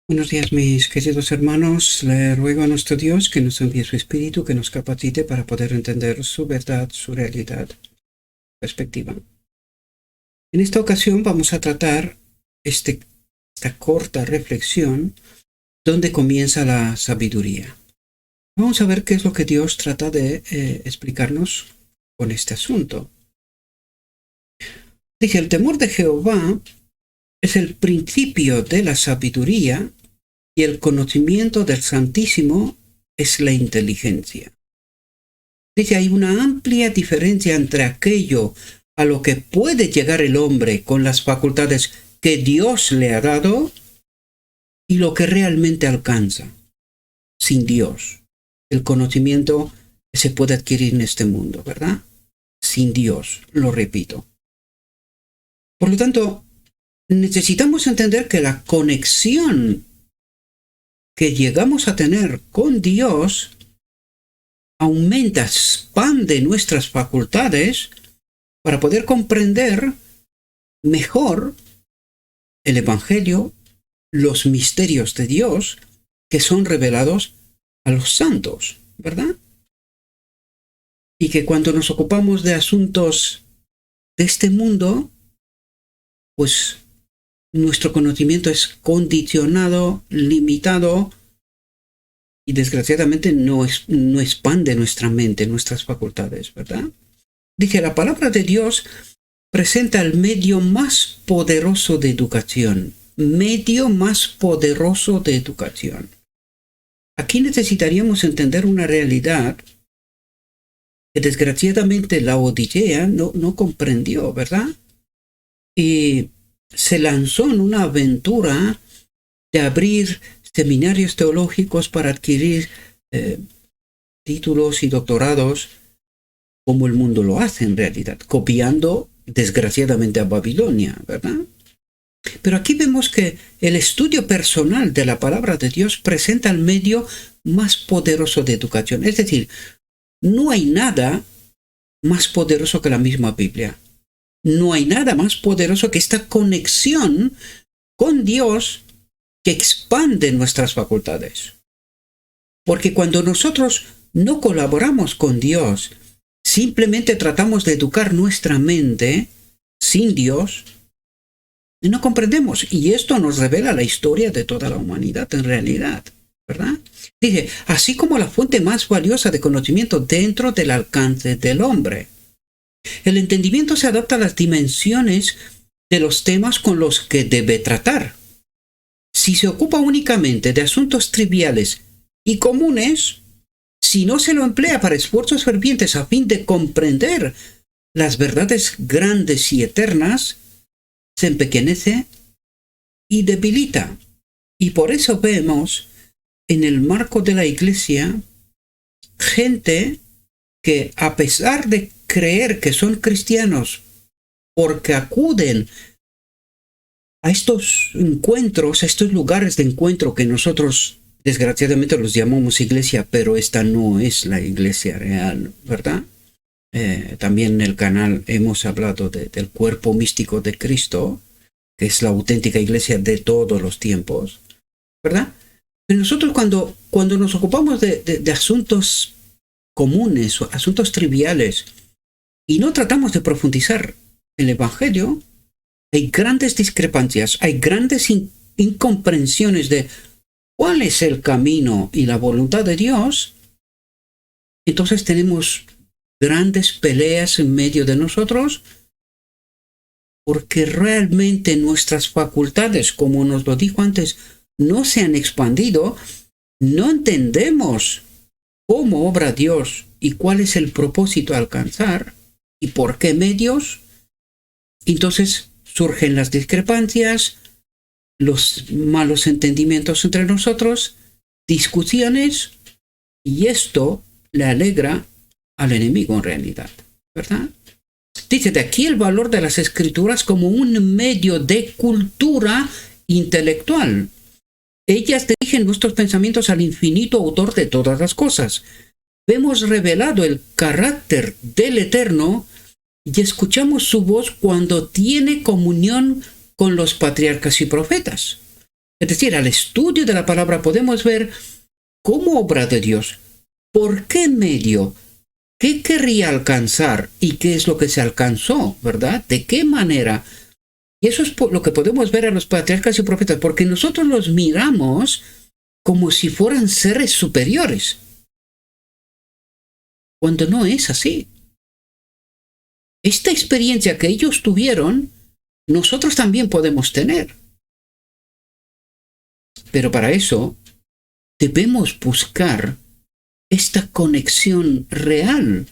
Buenos días, mis queridos hermanos. Le ruego a nuestro Dios que nos envíe su Espíritu, que nos capacite para poder entender su verdad, su realidad, perspectiva. En esta ocasión vamos a tratar esta corta reflexión donde comienza la sabiduría. Vamos a ver qué es lo que Dios trata de explicarnos con este asunto. Dice, el temor de Jehová es el principio de la sabiduría y el conocimiento del Santísimo es la inteligencia. Dice, hay una amplia diferencia entre aquello a lo que puede llegar el hombre con las facultades que Dios le ha dado y lo que realmente alcanza sin Dios. El conocimiento que se puede adquirir en este mundo, ¿verdad? Sin Dios, lo repito. Por lo tanto, necesitamos entender que la conexión que llegamos a tener con Dios aumenta, expande nuestras facultades para poder comprender mejor el Evangelio, los misterios de Dios que son revelados a los santos, ¿verdad? Y que cuando nos ocupamos de asuntos de este mundo, pues nuestro conocimiento es condicionado, limitado y desgraciadamente no expande nuestra mente, nuestras facultades, ¿verdad? Dice, la palabra de Dios presenta el medio más poderoso de educación. Medio más poderoso de educación. Aquí necesitaríamos entender una realidad que desgraciadamente la Odisea no comprendió, ¿verdad? Y se lanzó en una aventura de abrir seminarios teológicos para adquirir títulos y doctorados como el mundo lo hace en realidad, copiando desgraciadamente a Babilonia, ¿verdad? Pero aquí vemos que el estudio personal de la palabra de Dios presenta el medio más poderoso de educación. Es decir, no hay nada más poderoso que la misma Biblia. No hay nada más poderoso que esta conexión con Dios que expande nuestras facultades. Porque cuando nosotros no colaboramos con Dios, simplemente tratamos de educar nuestra mente sin Dios, no comprendemos. Y esto nos revela la historia de toda la humanidad en realidad, ¿verdad? Dice, así como la fuente más valiosa de conocimiento dentro del alcance del hombre. El entendimiento se adapta a las dimensiones de los temas con los que debe tratar. Si se ocupa únicamente de asuntos triviales y comunes, si no se lo emplea para esfuerzos fervientes a fin de comprender las verdades grandes y eternas, se empequeñece y debilita. Y por eso vemos en el marco de la Iglesia gente que, a pesar de creer que son cristianos porque acuden a estos encuentros, a estos lugares de encuentro que nosotros desgraciadamente los llamamos iglesia, pero esta no es la iglesia real, ¿verdad? También en el canal hemos hablado del cuerpo místico de Cristo, que es la auténtica iglesia de todos los tiempos, ¿verdad? Pero nosotros cuando nos ocupamos de asuntos comunes o asuntos triviales y no tratamos de profundizar el Evangelio, hay grandes discrepancias, hay grandes incomprensiones de cuál es el camino y la voluntad de Dios. Entonces tenemos grandes peleas en medio de nosotros porque realmente nuestras facultades, como nos lo dijo antes, no se han expandido, no entendemos cómo obra Dios y cuál es el propósito a alcanzar y por qué medios. Entonces surgen las discrepancias, los malos entendimientos entre nosotros, discusiones, y esto le alegra al enemigo en realidad, ¿verdad? Dice de aquí el valor de las escrituras como un medio de cultura intelectual. Ellas dirigen nuestros pensamientos al infinito autor de todas las cosas. Vemos revelado el carácter del Eterno y escuchamos su voz cuando tiene comunión con los patriarcas y profetas. Es decir, al estudio de la palabra podemos ver cómo obra de Dios, por qué medio, qué querría alcanzar y qué es lo que se alcanzó, ¿verdad? ¿De qué manera? Y eso es lo que podemos ver a los patriarcas y profetas, porque nosotros los miramos como si fueran seres superiores, cuando no es así. Esta experiencia que ellos tuvieron, nosotros también podemos tener. Pero para eso debemos buscar esta conexión real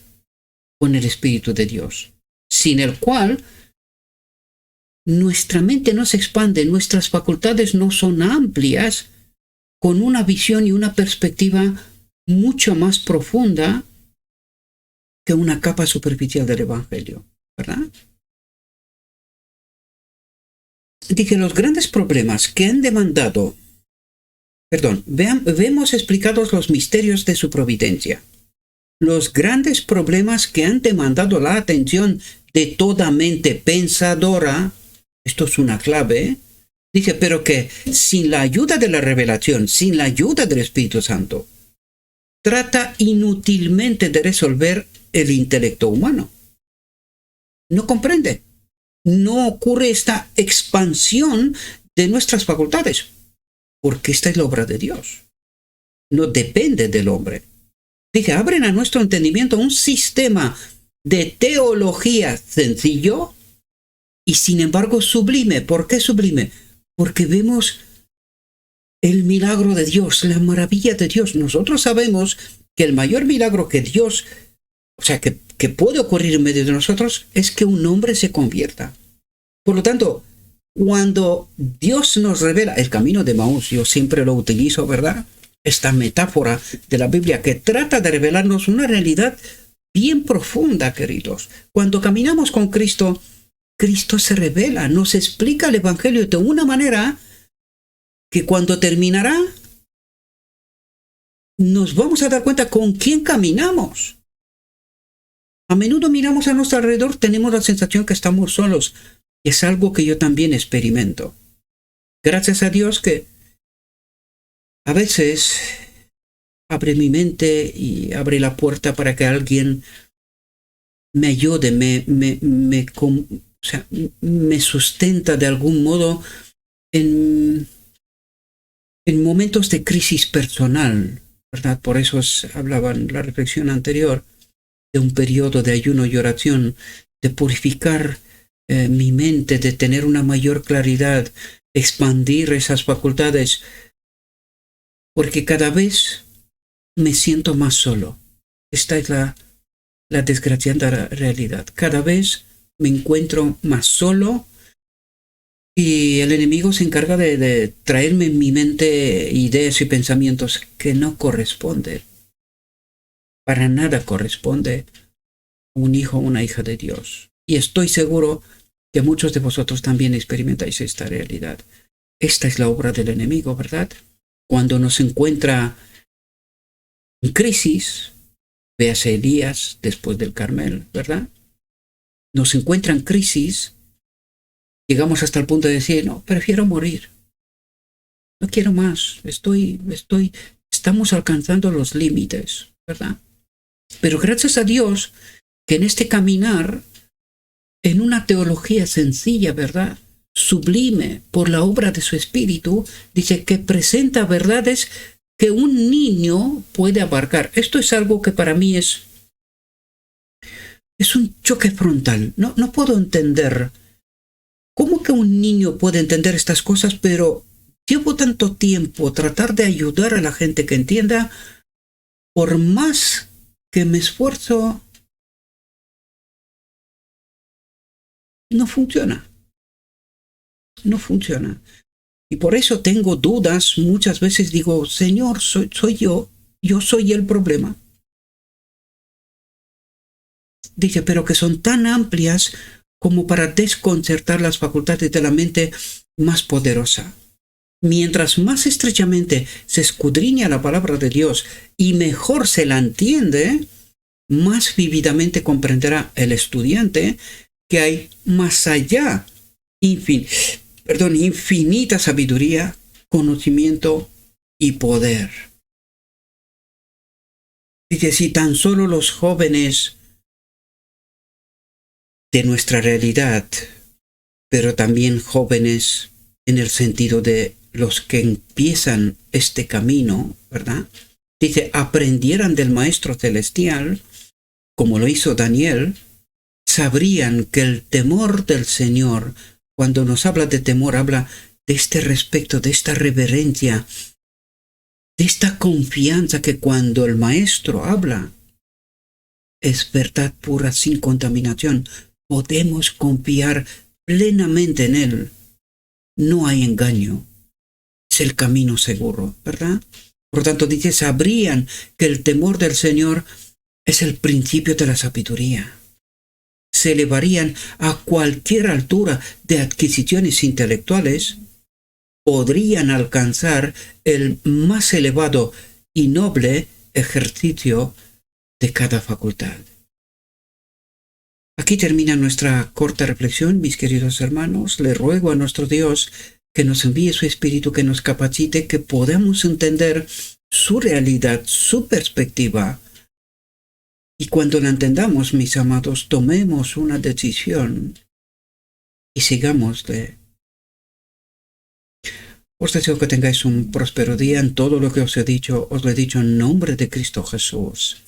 con el Espíritu de Dios, sin el cual nuestra mente no se expande, nuestras facultades no son amplias, con una visión y una perspectiva mucho más profunda que una capa superficial del Evangelio, ¿verdad? Dije, los grandes problemas que han demandado, vemos explicados los misterios de su providencia. Los grandes problemas que han demandado la atención de toda mente pensadora, esto es una clave, dice, pero que sin la ayuda de la revelación, sin la ayuda del Espíritu Santo, trata inútilmente de resolver el intelecto humano. No comprende. No ocurre esta expansión de nuestras facultades, porque esta es la obra de Dios. No depende del hombre. Dije, abren a nuestro entendimiento un sistema de teología sencillo y sin embargo sublime. ¿Por qué sublime? Porque vemos el milagro de Dios, la maravilla de Dios. Nosotros sabemos que el mayor milagro que Dios, que puede ocurrir en medio de nosotros, es que un hombre se convierta. Por lo tanto, cuando Dios nos revela el camino de Maús, yo siempre lo utilizo, ¿verdad? Esta metáfora de la Biblia que trata de revelarnos una realidad bien profunda, queridos. Cuando caminamos con Cristo, Cristo se revela, nos explica el Evangelio de una manera que cuando terminará, nos vamos a dar cuenta con quién caminamos. A menudo miramos a nuestro alrededor, tenemos la sensación que estamos solos. Es algo que yo también experimento. Gracias a Dios que a veces abre mi mente y abre la puerta para que alguien me ayude, me sustenta de algún modo en momentos de crisis personal, ¿verdad? Por eso hablaba en la reflexión anterior de un periodo de ayuno y oración, de purificar mi mente, de tener una mayor claridad, expandir esas facultades, porque cada vez me siento más solo. Esta es la desgraciada realidad. Cada vez me encuentro más solo y el enemigo se encarga de traerme en mi mente ideas y pensamientos que no corresponden. Para nada corresponde un hijo o una hija de Dios. Y estoy seguro que muchos de vosotros también experimentáis esta realidad. Esta es la obra del enemigo, ¿verdad? Cuando nos encuentra en crisis, véase Elías después del Carmel, ¿verdad? Nos encuentra en crisis, llegamos hasta el punto de decir, no, prefiero morir. No quiero más, estamos alcanzando los límites, ¿verdad? Pero gracias a Dios que en este caminar, en una teología sencilla, ¿verdad? Sublime por la obra de su Espíritu, dice que presenta verdades que un niño puede abarcar. Esto es algo que para mí es un choque frontal. No puedo entender cómo que un niño puede entender estas cosas, pero llevo tanto tiempo tratar de ayudar a la gente que entienda, por más que me esfuerzo, no funciona. No funciona. Y por eso tengo dudas. Muchas veces digo, Señor, soy yo soy el problema. Dice, pero que son tan amplias como para desconcertar las facultades de la mente más poderosa. Mientras más estrechamente se escudriña la palabra de Dios y mejor se la entiende, más vívidamente comprenderá el estudiante que hay más allá, infinita sabiduría conocimiento y poder. Dice, si tan solo los jóvenes de nuestra realidad, pero también jóvenes en el sentido de los que empiezan este camino, ¿verdad? Dice, aprendieran del Maestro Celestial, como lo hizo Daniel, sabrían que el temor del Señor, cuando nos habla de temor, habla de este respeto, de esta reverencia, de esta confianza que cuando el Maestro habla, es verdad pura sin contaminación. Podemos confiar plenamente en Él. No hay engaño. Es el camino seguro, ¿verdad? Por tanto, dice, sabrían que el temor del Señor es el principio de la sabiduría. Se elevarían a cualquier altura de adquisiciones intelectuales, podrían alcanzar el más elevado y noble ejercicio de cada facultad. Aquí termina nuestra corta reflexión, mis queridos hermanos. Le ruego a nuestro Dios que nos envíe su Espíritu, que nos capacite, que podamos entender su realidad, su perspectiva. Y cuando la entendamos, mis amados, tomemos una decisión y sigámosle. Os deseo que tengáis un próspero día. En todo lo que os he dicho, os lo he dicho en nombre de Cristo Jesús.